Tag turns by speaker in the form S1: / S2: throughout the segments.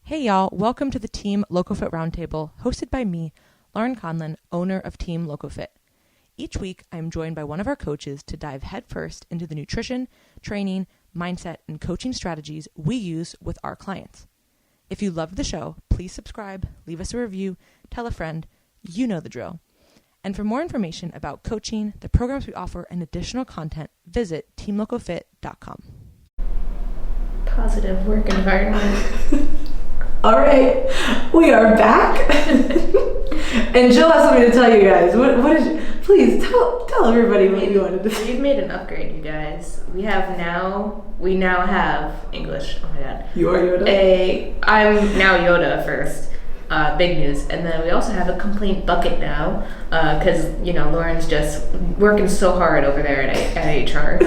S1: Hey y'all, welcome to the Team LoCoFit Roundtable, hosted by me, Laurin Conlon, owner of Team LoCoFit. Each week, I am joined by one of our coaches to dive headfirst into the nutrition, training, mindset, and coaching strategies we use with our clients. If you loved the show, please subscribe, leave us a review, tell a friend, you know the drill. And for more information about coaching, the programs we offer, and additional content, visit teamlocofit.com.
S2: Positive work environment.
S3: All right, we are back, and Jill has something to tell you guys. What is? Please tell everybody what you wanted to say.
S2: We've made an upgrade, you guys. We now have English. Oh my god.
S3: You are Yoda.
S2: I'm now Yoda first. Big news. And then we also have a complaint bucket now, because Lauren's just working so hard over there at HR.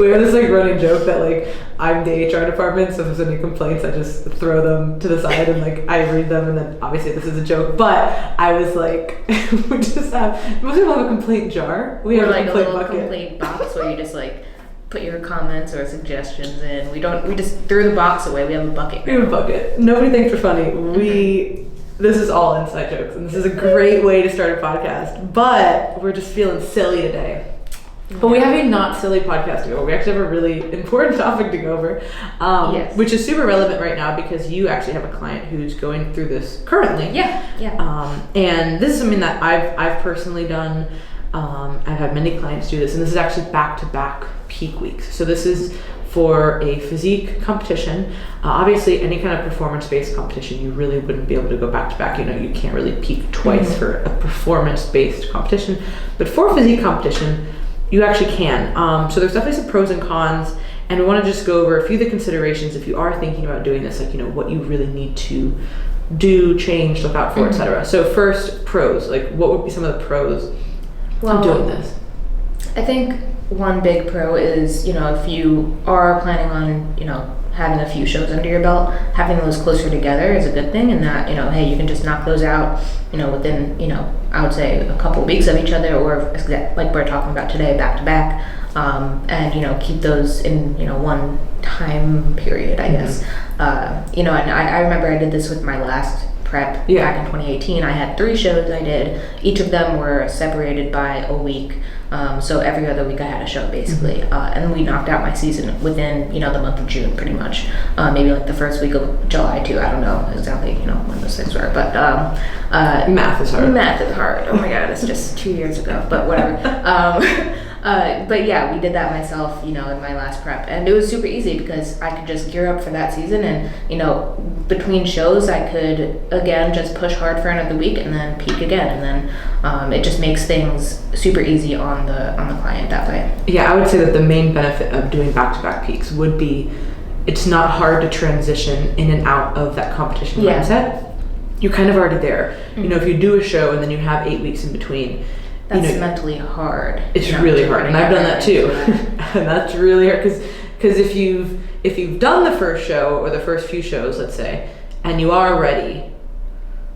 S3: We have this running joke that I'm the HR department, so if there's any complaints, I just throw them to the side and I read them, and then obviously this is a joke, but I was we just have, most people have a complaint jar. We have a complaint bucket.
S2: Complaint box where you just put your comments or suggestions in. We just threw the box away. We have a bucket now.
S3: We have a bucket. Nobody thinks we're funny. This is all inside jokes, and this is a great way to start a podcast, but we're just feeling silly today. But we have a not silly podcast to go over. We actually have a really important topic to go over,
S2: yes.
S3: Which is super relevant right now because you actually have a client who's going through this currently.
S2: Yeah.
S3: And this is something that I've personally done. I've had many clients do this, and this is actually back-to-back peak weeks. So this is for a physique competition. Obviously, any kind of performance-based competition, you really wouldn't be able to go back-to-back. You can't really peak twice for a performance-based competition. But for a physique competition, you actually can. So there's definitely some pros and cons, and we want to just go over a few of the considerations if you are thinking about doing this, what you really need to do, change, look out for, etc. So first, pros. What would be some of the pros of doing this?
S2: I think one big pro is, if you are planning on, having a few shows under your belt, having those closer together is a good thing, and that, hey, you can just knock those out, within, I would say a couple of weeks of each other, or like we're talking about today, back to back, and, keep those in, one time period, I guess. And I remember I did this with my last prep back in 2018. I had 3 shows I did. Each of them were separated by a week. So every other week I had a show basically. And we knocked out my season within, the month of June pretty much. Maybe the first week of July too. I don't know exactly, when those things were. But
S3: math is hard.
S2: Math is hard. Oh my god, it's just 2 years ago. But whatever. But yeah, we did that myself, in my last prep, and it was super easy because I could just gear up for that season, and between shows I could again just push hard for another week and then peak again, and then it just makes things super easy on the client that way.
S3: Yeah, I would say that the main benefit of doing back-to-back peaks would be it's not hard to transition in and out of that competition mindset. You're kind of already there. Mm-hmm. If you do a show and then you have 8 weeks in between.
S2: That's mentally hard.
S3: It's really hard, and I've done that too. And that's really hard because if you've done the first show or the first few shows, let's say, and you are ready,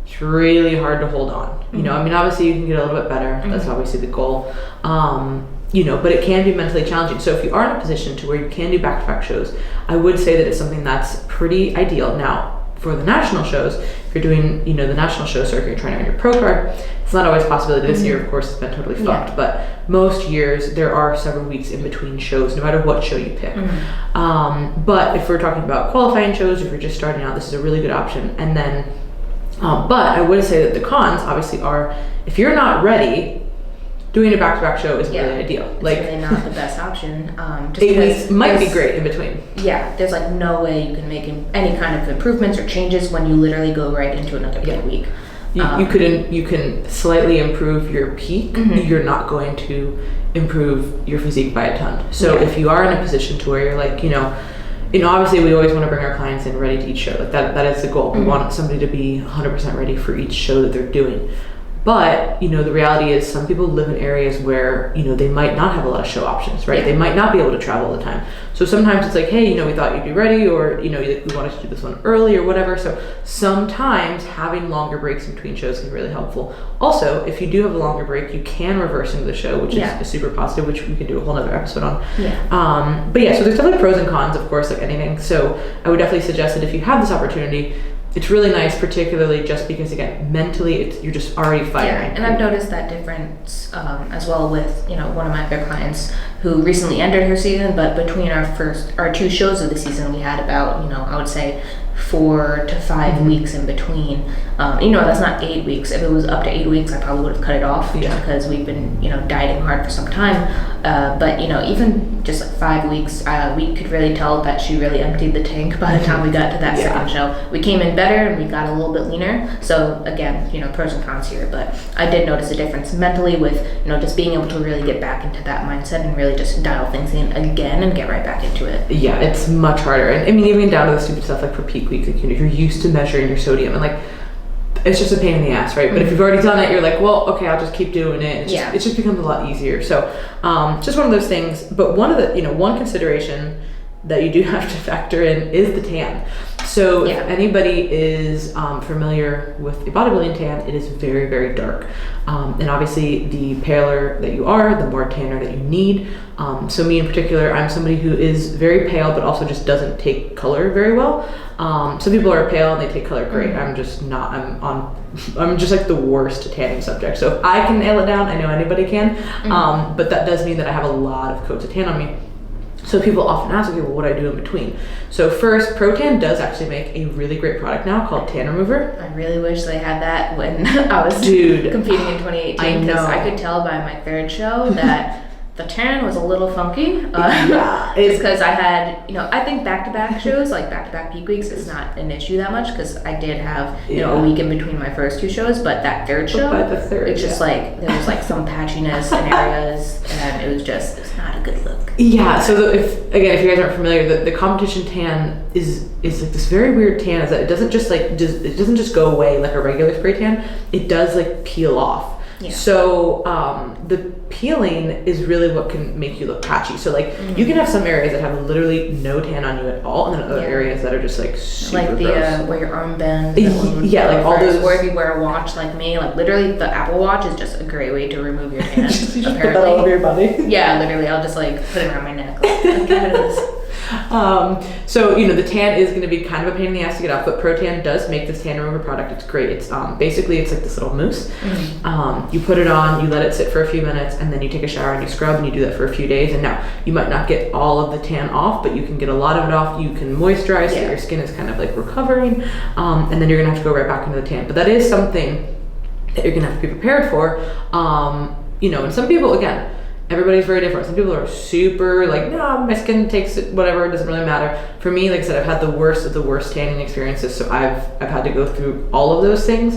S3: it's really hard to hold on.
S2: Mm-hmm.
S3: Obviously you can get a little bit better. Mm-hmm. That's obviously the goal. But it can be mentally challenging. So if you are in a position to where you can do back-to-back shows, I would say that it's something that's pretty ideal. Now, for the national shows, if you're doing, the national show circuit, you're trying to earn your pro card, it's not always a possibility. This year, of course, it's been totally fucked, but most years there are several weeks in between shows, no matter what show you pick. Mm-hmm. But if we're talking about qualifying shows, if you're just starting out, this is a really good option. And then, but I would say that the cons obviously are, if you're not ready, doing a back-to-back show isn't really ideal.
S2: It's really not the best option. Just
S3: 8 weeks might be great in between.
S2: Yeah, there's no way you can make any kind of improvements or changes when you literally go right into another peak week.
S3: You can slightly improve your peak. Mm-hmm. You're not going to improve your physique by a ton. So if you are in a position to where you're obviously we always want to bring our clients in ready to each show. That is the goal. Mm-hmm. We want somebody to be 100% ready for each show that they're doing. But, the reality is some people live in areas where, they might not have a lot of show options, right?
S2: Yeah.
S3: They might not be able to travel all the time. So sometimes it's like, hey, we thought you'd be ready, or, we wanted to do this one early or whatever. So sometimes having longer breaks in between shows can be really helpful. Also, if you do have a longer break, you can reverse into the show, which is super positive, which we could do a whole other episode on.
S2: Yeah.
S3: But yeah, so there's definitely pros and cons, of course, like anything. So I would definitely suggest that if you have this opportunity, it's really nice, particularly just because, again, mentally, you're just already firing.
S2: Yeah, and I've noticed that difference as well with, one of my other clients who recently ended her season, but between our 2 shows of the season, we had about, I would say 4 to 5 weeks in between. That's not 8 weeks. If it was up to 8 weeks, I probably would have cut it off just because we've been, dieting hard for some time. But, even just like 5 weeks, we could really tell that she really emptied the tank by the time we got to that second show. We came in better and we got a little bit leaner. So again, pros and cons here, but I did notice a difference mentally with, just being able to really get back into that mindset and really just dial things in again and get right back into it.
S3: Yeah, it's much harder. And I mean, even down to the stupid stuff like for peak week, if you're used to measuring your sodium and it's just a pain in the ass, right? But if you've already done it, you're like, well, okay, I'll just keep doing it. It just becomes a lot easier. So just one of those things. But one of the, one consideration that you do have to factor in is the tan. So if anybody is familiar with a bodybuilding tan, it is very, very dark. And obviously the paler that you are, the more tanner that you need. So me in particular, I'm somebody who is very pale, but also just doesn't take color very well. Some people are pale and they take color great. I'm just not, I'm just like the worst tanning subject. So if I can nail it down, I know anybody can. But that does mean that I have a lot of coats of tan on me. So people often ask, okay, well, what do I do in between? So first, Pro-Tan does actually make a really great product now called Tan Remover.
S2: I really wish they had that when I was competing in 2018. Because I could tell by my 3rd show that the tan was a little funky. It's because I had, I think back-to-back shows, like back-to-back peak weeks, is not an issue that much because I did have, a week in between my first 2 shows, but that 3rd show,
S3: by the 3rd,
S2: it's just like, there was like some patchiness in areas, and it was not a good look.
S3: Yeah, so if you guys aren't familiar, the competition tan is like this very weird tan, is that it doesn't just go away like a regular spray tan, it does like peel off. Yeah. So the peeling is really what can make you look patchy. So you can have some areas that have literally no tan on you at all, and then other areas that are just like super
S2: like the
S3: gross.
S2: where your armband,
S3: like all those.
S2: Or if you wear a watch like me, like literally the Apple Watch is just a great way to remove your tan.
S3: You just put that all over your body.
S2: Yeah, literally, I'll just like put it around my neck. Like,
S3: So the tan is going to be kind of a pain in the ass to get off, but Pro-Tan does make this tan remover product. It's great. It's basically it's like this little mousse. You put it on, you let it sit for a few minutes, and then you take a shower and you scrub, and you do that for a few days. And now you might not get all of the tan off, but you can get a lot of it off. You can moisturize so your skin is kind of like recovering, and then you're gonna have to go right back into the tan. But that is something that you're gonna have to be prepared for. And some people, again, everybody's very different. Some people are super like, no, my skin takes it, whatever, it doesn't really matter. For me, like I said, I've had the worst of the worst tanning experiences, so I've had to go through all of those things.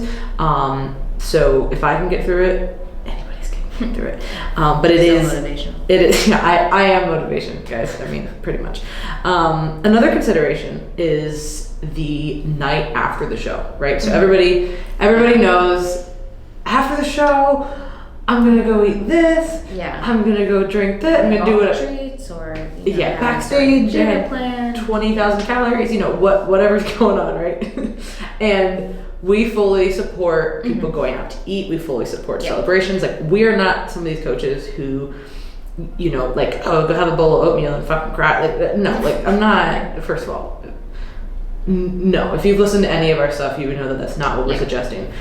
S3: So if I can get through it, anybody's can get through it. But it is
S2: motivation.
S3: It is. Yeah, I am motivation, guys. I mean, pretty much. Another consideration is the night after the show, right? So everybody knows after the show, I'm gonna go eat this. Yeah. I'm gonna go drink that. I'm gonna do it.
S2: Treats or
S3: backstage and 20,000 calories. Whatever's going on, right? And we fully support people going out to eat. We fully support celebrations. Like we are not some of these coaches who, like, oh, go have a bowl of oatmeal and fucking cry. Like no, like I'm not. First of all, no. If you've listened to any of our stuff, you would know that that's not what we're suggesting.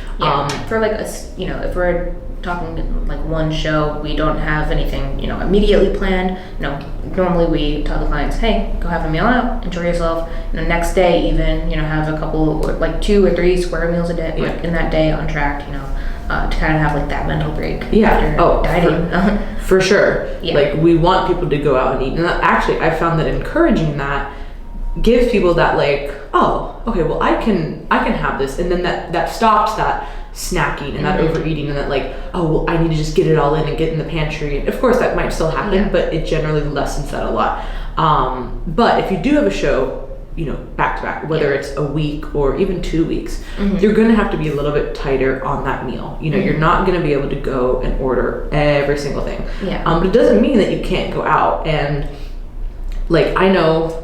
S2: For like if we're talking like one show, we don't have anything immediately planned. Normally we tell the clients, hey, go have a meal out, enjoy yourself. Next day even have a couple like 2 or 3 square meals a day like in that day on track. To kind of have like that mental break. After dieting.
S3: For sure. Like we want people to go out and eat, and actually I found that encouraging that gives people that like, oh, okay, well I can have this, and then that stops that snacking and that overeating and that like, oh, well I need to just get it all in and get in the pantry. And of course that might still happen, but it generally lessens that a lot. But if you do have a show, back to back, whether it's a week or even 2 weeks, you're going to have to be a little bit tighter on that meal. You're not going to be able to go and order every single thing. But it doesn't mean that you can't go out. And like, I know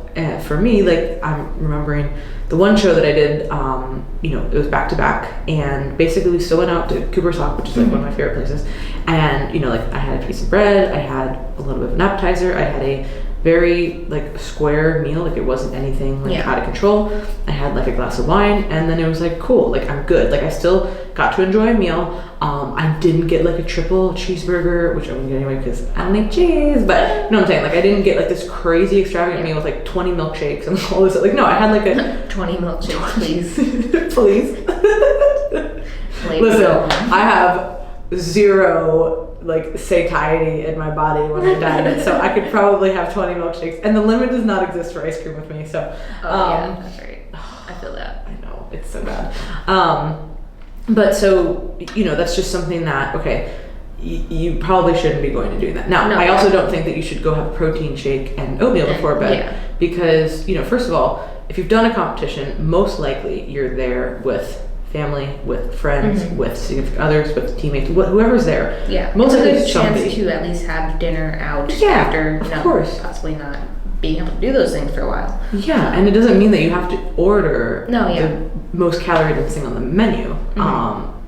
S3: for me, like, I'm remembering the one show that I did, it was back to back, and basically we still went out to Cooper's Hawk, which is like one of my favorite places. And, like, I had a piece of bread, I had a little bit of an appetizer, I had a very like square meal, like it wasn't anything like out of control. I had like a glass of wine, and then it was like, cool, like I'm good. Like I still got to enjoy a meal. I didn't get like a triple cheeseburger, which I wouldn't get anyway because I don't eat cheese, but you know what I'm saying? Like I didn't get like this crazy extravagant meal with like 20 milkshakes and all this. Like no, I had like a
S2: 20 milkshakes, please.
S3: Please. Listen, I have zero like satiety in my body when I diet, so I could probably have 20 milkshakes, and the limit does not exist for ice cream with me. So
S2: yeah, that's right. I feel that.
S3: I know, it's so bad. But so that's just something that you probably shouldn't be going to do that. Now, I also don't think that you should go have a protein shake and oatmeal before bed, because first of all, if you've done a competition, most likely you're there with family, with friends, with significant others, with teammates, whoever's there.
S2: Yeah,
S3: most likely
S2: there's a chance
S3: somebody
S2: to at least have dinner out after,
S3: of course,
S2: possibly not being able to do those things for a while.
S3: Yeah, and it doesn't mean that you have to order the most calorie dense thing on the menu.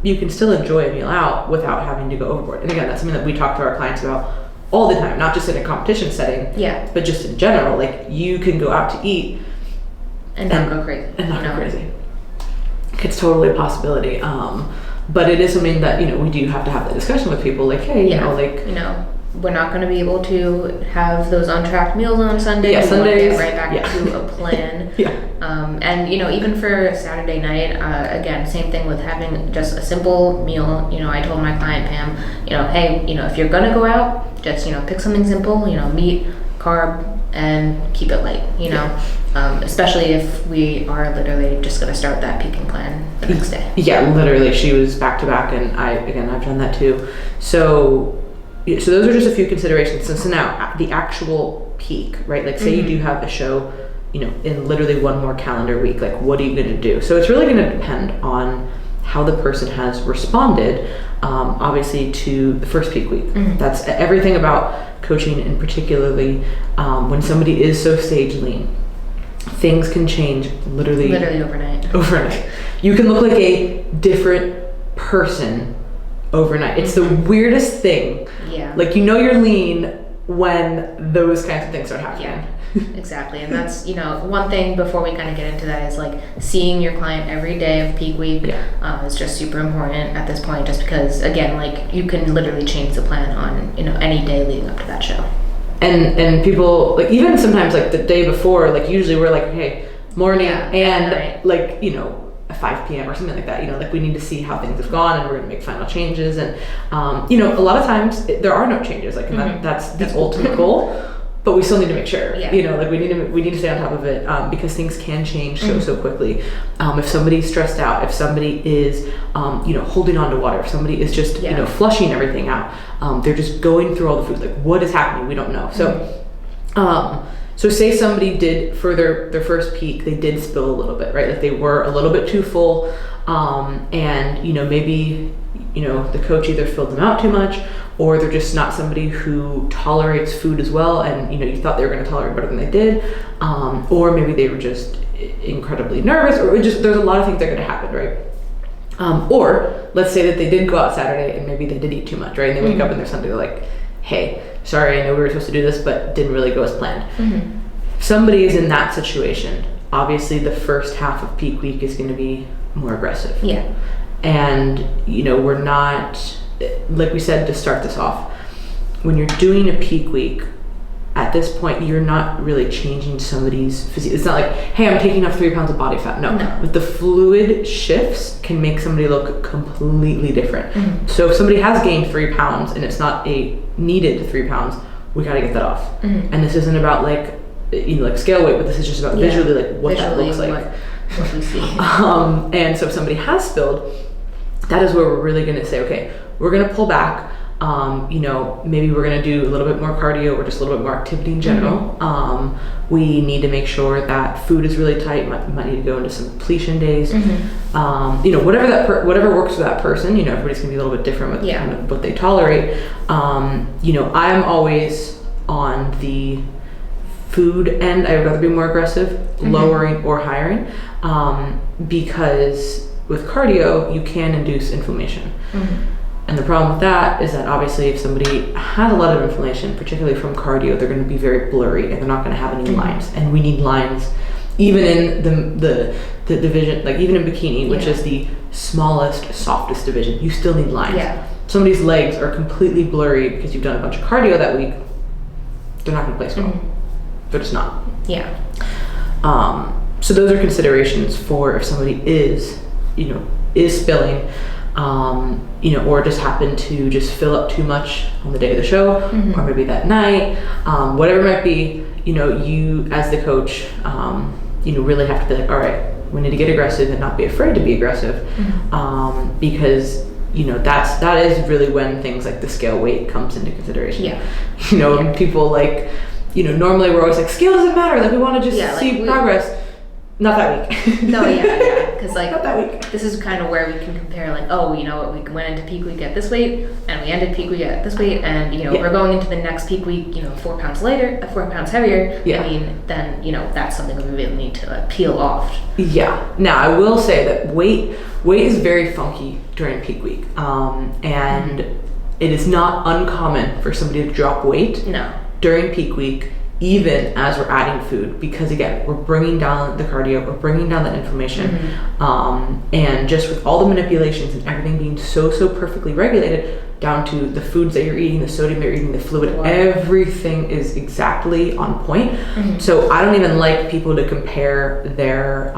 S3: You can still enjoy a meal out without having to go overboard. And again, that's something that we talk to our clients about all the time, not just in a competition setting, but just in general. Like you can go out to eat
S2: and not go crazy.
S3: Go crazy. It's totally a possibility. But it is something that, we do have to have that discussion with people. Like, hey,
S2: we're not going to be able to have those untracked meals on Sunday.
S3: Yeah, Sundays.
S2: Get right back to a plan. And even for Saturday night, again, same thing with having just a simple meal. I told my client Pam, hey, if you're gonna go out, just pick something simple. Meat, carb, and keep it light. Especially if we are literally just gonna start that peaking plan the next day.
S3: Yeah, literally, she was back to back, and I've done that too. So those are just a few considerations. So now the actual peak, right? Like say you do have a show, in literally one more calendar week, like what are you going to do? So it's really going to depend on how the person has responded, obviously, to the first peak week. That's everything about coaching, and particularly when somebody is so stage lean, things can change literally overnight. You can look like a different person overnight. It's the weirdest thing.
S2: Yeah.
S3: Like you're lean when those kinds of things start happening.
S2: Yeah. Exactly. And that's one thing before we kind of get into that is like seeing your client every day of peak week is just super important at this point, just because again, like you can literally change the plan on any day leading up to that show. And
S3: people like even sometimes like the day before, like usually we're like, hey, morning and like 5 p.m. or something like that, like we need to see how things have gone, and we're going to make final changes. And a lot of times there are no changes, like that's the ultimate goal, but we still need to make sure, like we need to stay on top of it, because things can change so quickly. If somebody's stressed out, if somebody is holding on to water, if somebody is just flushing everything out, they're just going through all the food, like what is happening, we don't know. So say somebody did, for their first peak, they did spill a little bit, right? Like they were a little bit too full, and maybe the coach either filled them out too much, or they're just not somebody who tolerates food as well, and you thought they were going to tolerate better than they did, or maybe they were just incredibly nervous, or there's a lot of things that are going to happen, right? Or let's say that they did go out Saturday and maybe they did eat too much, right? And they wake up and they're Sunday, they're like, hey, sorry, I know we were supposed to do this, but didn't really go as planned. Somebody is in that situation. Obviously, the first half of peak week is going to be more aggressive. Yeah. And, we're not, like we said to start this off, when you're doing a peak week, at this point, you're not really changing somebody's physique. It's not like, hey, I'm taking off 3 pounds of body fat. No. But the fluid shifts can make somebody look completely different. So if somebody has gained 3 pounds and it's not a needed 3 pounds, we got to get that off. And this isn't about like scale weight, but this is just about visually like what that looks like.
S2: What we see.
S3: And so if somebody has spilled, that is where we're really going to say, okay, we're going to pull back. Maybe we're going to do a little bit more cardio or just a little bit more activity in general. We need to make sure that food is really tight. Might need to go into some depletion days. Whatever works for that person. Everybody's going to be a little bit different with kind of what they tolerate. I'm always on the food end. I would rather be more aggressive, lowering or hiring, because with cardio you can induce inflammation. And the problem with that is that obviously if somebody has a lot of inflammation, particularly from cardio, they're going to be very blurry and they're not going to have any lines. And we need lines even in the division, like even in bikini, which is the smallest, softest division, you still need lines. Yeah. Somebody's legs are completely blurry because you've done a bunch of cardio that week. They're not going to place well. They're just not.
S2: Yeah.
S3: So those are considerations for if somebody is spilling, or just happen to just fill up too much on the day of the show, or maybe that night, whatever it might be, you as the coach, really have to be like, all right, we need to get aggressive and not be afraid to be aggressive, because that is really when things like the scale weight comes into consideration.
S2: Yeah.
S3: People like, normally we're always like, scale doesn't matter, like we want to just see progress. Not that week.
S2: No, yeah. Because
S3: not that week.
S2: This is kind of where we can compare, like, oh, we went into peak week at this weight, and we ended peak week at this weight, and we're going into the next peak week, 4 pounds heavier.
S3: Yeah.
S2: I mean, then that's something that we really need to peel off.
S3: Yeah. Now I will say that weight is very funky during peak week, and it is not uncommon for somebody to drop weight.
S2: No.
S3: During peak week, even as we're adding food, because again, we're bringing down the cardio, we're bringing down that inflammation, and just with all the manipulations and everything being so perfectly regulated, down to the foods that you're eating, the sodium you're eating, the fluid, everything is exactly on point. So I don't even like people to compare their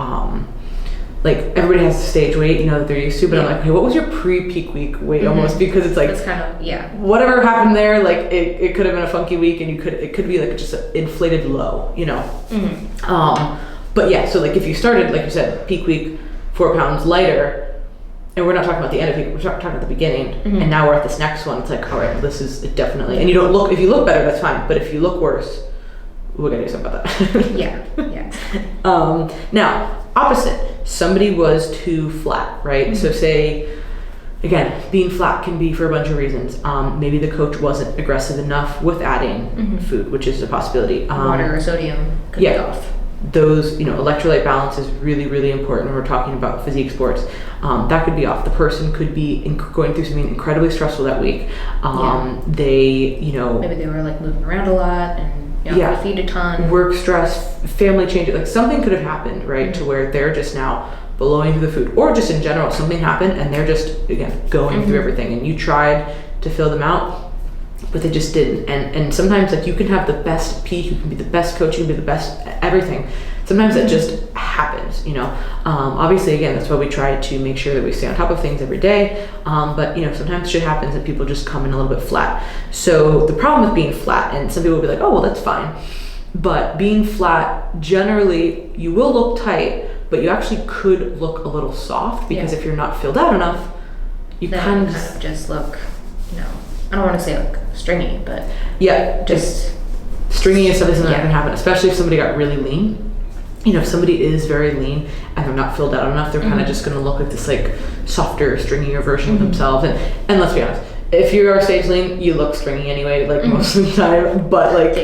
S3: like everybody has stage weight, that they're used to, but I'm like, okay, what was your pre-peak week weight almost? Because it's like,
S2: it's kind of,
S3: whatever happened there, like it could have been a funky week and it could be like just an inflated low, But yeah, so like if you started, like you said, peak week, 4 pounds lighter, and we're not talking about the end of peak, we're talking about the beginning, and now we're at this next one, it's like, all right, this is definitely, and if you look better, that's fine, but if you look worse, we're gonna do something about that.
S2: Yeah.
S3: Now, opposite. Somebody was too flat, right? So say, again, being flat can be for a bunch of reasons. Maybe the coach wasn't aggressive enough with adding food, which is a possibility.
S2: Water or sodium could be off.
S3: Those, electrolyte balance is really, really important when we're talking about physique sports. That could be off. The person could be going through something incredibly stressful that week. They,
S2: maybe they were like moving around a lot and feed a ton.
S3: Work stress, family change, like something could have happened, right? To where they're just now blowing through the food, or just in general, something happened and they're just, again, going through everything, and you tried to fill them out, but they just didn't. And sometimes like you can have the best peak, you can be the best coach, you can be the best everything. Sometimes it just happens, Obviously, again, that's why we try to make sure that we stay on top of things every day. But sometimes shit happens and people just come in a little bit flat. So the problem with being flat, and some people will be like, oh, well, that's fine. But being flat, generally, you will look tight, but you actually could look a little soft, because if you're not filled out enough, you kind of
S2: just look, I don't want to say like stringy, but
S3: just stringy is something that can happen, especially if somebody got really lean. If somebody is very lean and they're not filled out enough, they're kind of just going to look like this like softer, stringier version of themselves. And let's be honest, if you are stage lean, you look stringy anyway, like most of the time. But like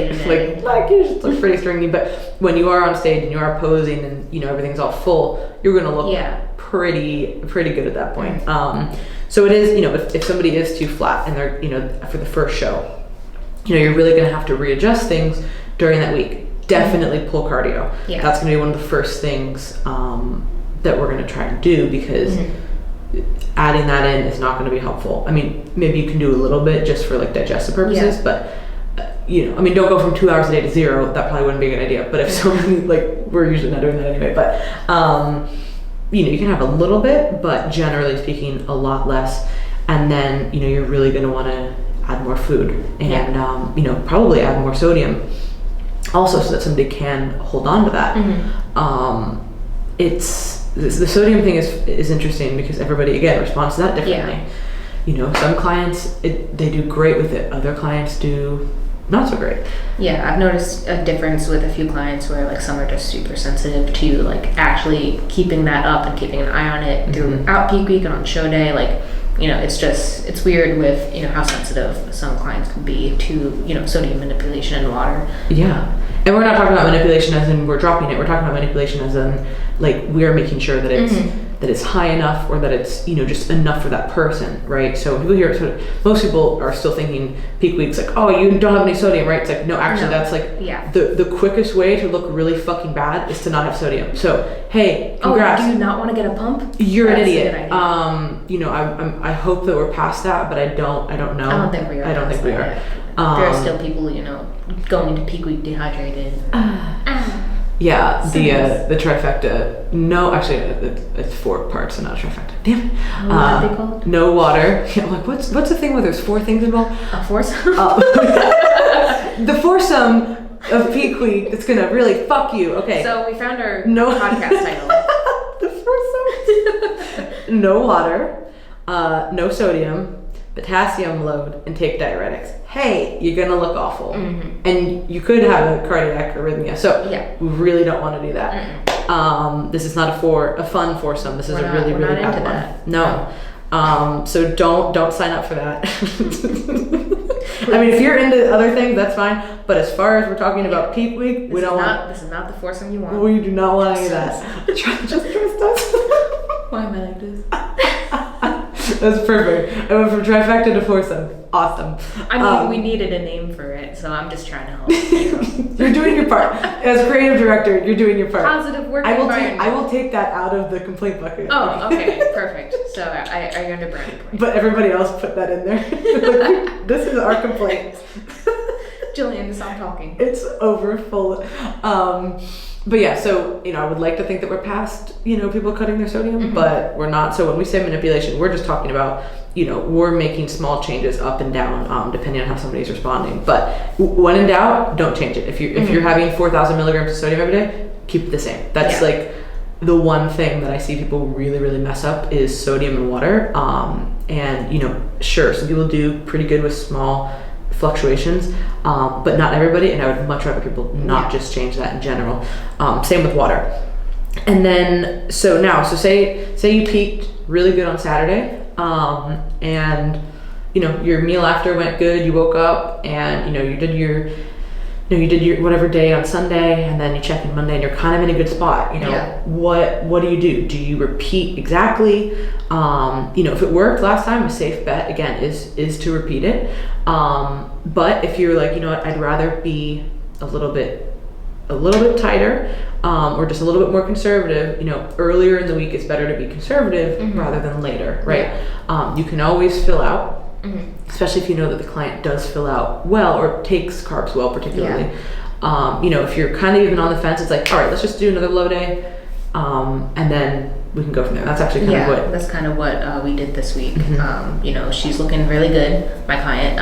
S3: you just look pretty stringy. But when you are on stage and you are posing and everything's all full, you're going to look pretty good at that point. So it is, if somebody is too flat and they're for the first show, you're really going to have to readjust things during that week. Definitely pull cardio. That's going to be one of the first things that we're going to try and do, because adding that in is not going to be helpful. I mean, maybe you can do a little bit just for like digestive purposes, but don't go from 2 hours a day to 0. That probably wouldn't be a good idea. But if somebody, like, we're usually not doing that anyway, but you can have a little bit, but generally speaking, a lot less. And then you're really going to want to add more food and probably add more sodium. Also, so that somebody can hold on to that. The sodium thing is interesting, because everybody, again, responds to that differently. Some clients, they do great with it. Other clients do not so great.
S2: Yeah, I've noticed a difference with a few clients where like some are just super sensitive to like actually keeping that up and keeping an eye on it throughout peak week and on show day. Like, it's weird with, how sensitive some clients can be to, sodium manipulation in water.
S3: Yeah. And we're not talking about manipulation as in we're dropping it. We're talking about manipulation as in like we're making sure that it's that it's high enough or that it's just enough for that person, right? So when people hear most people are still thinking peak weeks like, oh, you don't have any sodium, right? It's like no, actually that's like the quickest way to look really fucking bad is to not have sodium. So hey, congrats.
S2: Oh, do you not want to get a pump?
S3: You're an idiot. I hope that we're past that, but I don't know.
S2: I don't think we are.
S3: I don't think we are.
S2: There are still people, going into peak week dehydrated.
S3: Yeah, the trifecta. No, actually, it's 4 parts and not a trifecta. Damn it.
S2: What are they called?
S3: No water. Yeah, I'm like, what's the thing where there's 4 things involved?
S2: A foursome?
S3: The foursome of peak week that's gonna really fuck you. Okay.
S2: So we found our podcast title.
S3: The foursome. No water, no sodium, potassium load, and take diuretics. Hey, you're gonna look awful, and you could have a cardiac arrhythmia. So we really don't want to do that. This is not a fun foursome. This is a really bad one. No. So don't sign up for that. I mean, if you're into other things, that's fine. But as far as we're talking about peak week, we don't want.
S2: This is not the foursome you want.
S3: We do not want any of that. Just trust us.
S2: Why am I like this?
S3: That's perfect. I went from trifecta to foursome. Awesome.
S2: I mean, we needed a name for it, so I'm just trying to help you.
S3: You're doing your part. As creative director, you're doing your part.
S2: Positive work environment.
S3: I will take that out of the complaint bucket.
S2: Oh, okay. Perfect. So are you under brand point?
S3: But everybody else put that in there. Like, this is our complaint.
S2: Gillian, stop talking.
S3: It's overfull. But yeah, so, I would like to think that we're past, people cutting their sodium, but we're not. So when we say manipulation, we're just talking about, we're making small changes up and down, depending on how somebody's responding. But when in doubt, don't change it. If you're having 4,000 milligrams of sodium every day, keep it the same. That's like the one thing that I see people really, really mess up is sodium and water. And, sure, some people do pretty good with small fluctuations, but not everybody, and I would much rather people not just change that in general. Same with water. And then so say you peaked really good on Saturday, and your meal after went good, you woke up and you did your whatever day on Sunday, and then you check in Monday and you're kind of in a good spot. What do? Do you repeat exactly? If it worked last time, a safe bet again is to repeat it. But if you're like, I'd rather be a little bit tighter, or just a little bit more conservative, earlier in the week it's better to be conservative rather than later, right? You can always fill out. Especially if you know that the client does fill out well or takes carbs well, particularly. If you're kind of even on the fence, it's like, all right, let's just do another low day, and then we can go from there. That's actually
S2: that's kind of what we did this week. She's looking really good, my client,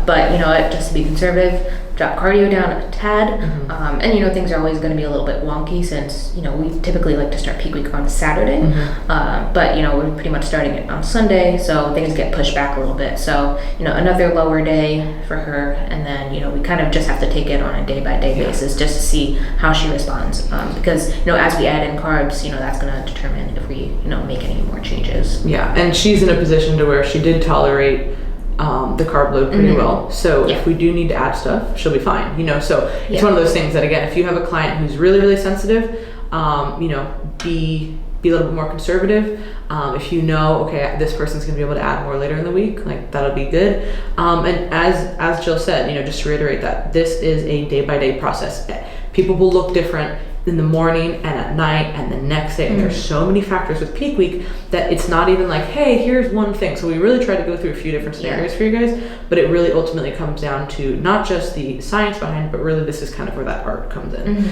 S2: but just to be conservative, drop cardio down a tad, and things are always going to be a little bit wonky since we typically like to start peak week on Saturday, but we're pretty much starting it on Sunday, so things get pushed back a little bit. So another lower day for her, and then we kind of just have to take it on a day by day basis just to see how she responds, because as we add in carbs, that's going to determine if we make any more changes.
S3: And she's in a position to where she did tolerate the carb load pretty well. So if we do need to add stuff, she'll be fine. So it's one of those things that, again, if you have a client who's really, really sensitive, be a little bit more conservative. If okay, this person's gonna be able to add more later in the week, like that'll be good. And as Jill said, just to reiterate that this is a day by day process. People will look different in the morning and at night and the next day. And there's so many factors with peak week that it's not even like, hey, here's one thing. So we really try to go through a few different scenarios for you guys, but it really ultimately comes down to not just the science behind it, but really this is kind of where that art comes in.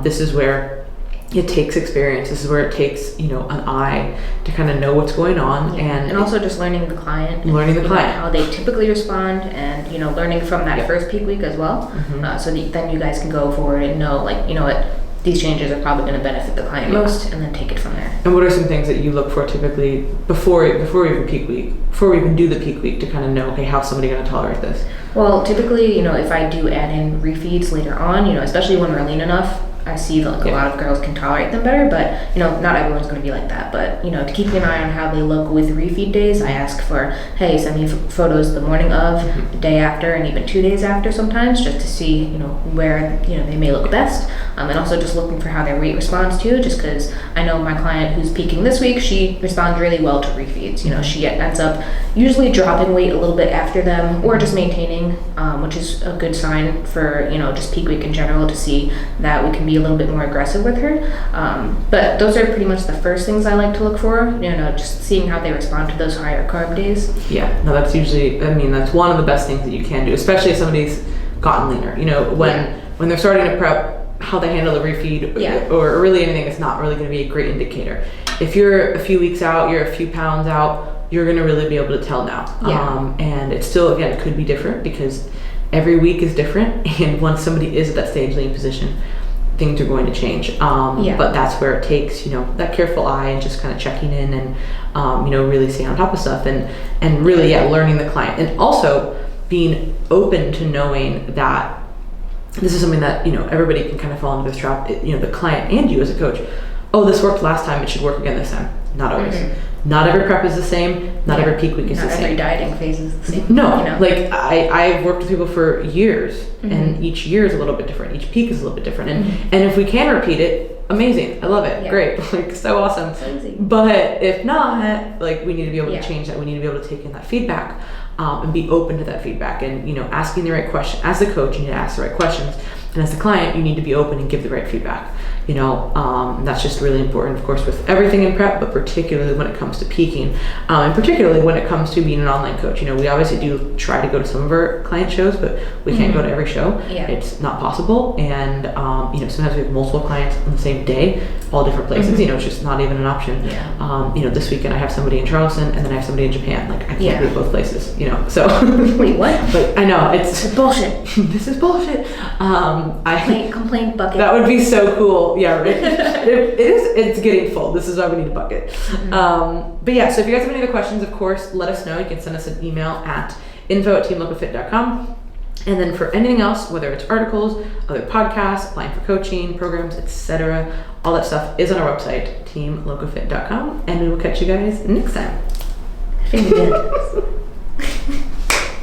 S3: This is where it takes experience. This is where it takes, an eye to kind of know what's going on.
S2: And also just learning the client. How they typically respond, and, learning from that first peak week as well. So then you guys can go forward and know, like, these changes are probably going to benefit the client most, and then take it from there.
S3: And what are some things that you look for typically before even peak week, before we even do the peak week, to kind of know, okay, how's somebody going to tolerate this?
S2: Well, typically, if I do add in refeeds later on, especially when we're lean enough, I see that a lot of girls can tolerate them better, but not everyone's going to be like that. But to keep an eye on how they look with refeed days, I ask for, hey, send me photos the morning of, the day after, and even 2 days after sometimes, just to see where they may look best, and also just looking for how their weight responds too. Just because I know my client who's peaking this week, she responds really well to refeeds. She ends up usually dropping weight a little bit after them, or just maintaining, which is a good sign for just peak week in general, to see that we can be a little bit more aggressive with her. But those are pretty much the first things I like to look for, just seeing how they respond to those higher carb days.
S3: Yeah, no, that's usually, that's one of the best things that you can do, especially if somebody's gotten leaner. When they're starting to prep, how they handle the refeed or really anything is not really going to be a great indicator. If you're a few weeks out, you're a few pounds out, you're going to really be able to tell now. And it still, again, could be different because every week is different, and once somebody is at that stage lean position, things are going to change. But that's where it takes, that careful eye and just kind of checking in and, really staying on top of stuff and really, learning the client. And also being open to knowing that this is something that, everybody can kind of fall into this trap, the client and you as a coach. Oh, this worked last time, it should work again this time. Not always. Not every prep is the same. Not every peak week is the same.
S2: Not every dieting phase is the same.
S3: No, I've worked with people for years, and each year is a little bit different. Each peak is a little bit different, and if we can repeat it, amazing. I love it. Great, so awesome.
S2: So easy.
S3: But if not, we need to be able to change that. We need to be able to take in that feedback, and be open to that feedback, and asking the right question. As the coach, you need to ask the right questions, and as the client, you need to be open and give the right feedback. That's just really important, of course, with everything in prep, but particularly when it comes to peaking, and particularly when it comes to being an online coach. We obviously do try to go to some of our client shows, but we can't go to every show. It's not possible, and sometimes we have multiple clients on the same day, all different places. It's just not even an option. This weekend I have somebody in Charleston, and then I have somebody in Japan. I can't be at both places. So
S2: wait, what?
S3: But I know it's
S2: bullshit.
S3: This is bullshit.
S2: Complaint bucket.
S3: That would be so cool. Yeah, right. It's getting full. This is why we need a bucket. But yeah, so if you guys have any other questions, of course, let us know. You can send us an email at info@teamlocofit.com. And then for anything else, whether it's articles, other podcasts, applying for coaching, programs, etc., all that stuff is on our website, teamlocofit.com. And we will catch you guys next time.
S2: I think we did.